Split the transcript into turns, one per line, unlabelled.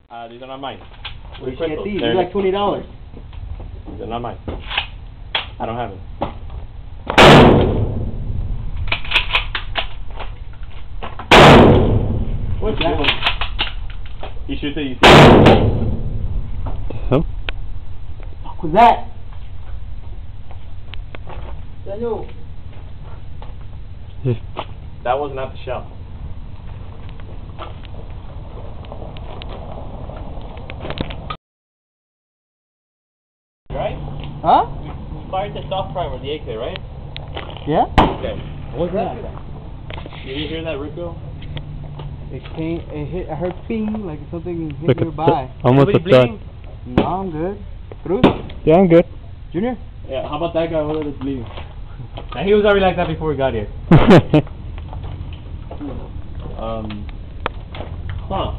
These are not mine.
Where'd you get these? They're like $20.
These are not mine. I don't have it. What's that one? You shoot it, you see it.
Huh?
What was that? Daniel.
That was not the shell. Right?
Huh?
We fired the soft primer, the AK, right?
Yeah?
Okay.
What's that?
Did you hear that, Rico?
It came, it hit, I heard ping, like something hit
Look at
nearby.
almost a
Anybody
thud.
bleeding?
No, I'm good. Cruz?
Yeah, I'm good.
Junior?
Yeah, how about that guy over there that's bleeding? And he was already like that before we got here. Huh.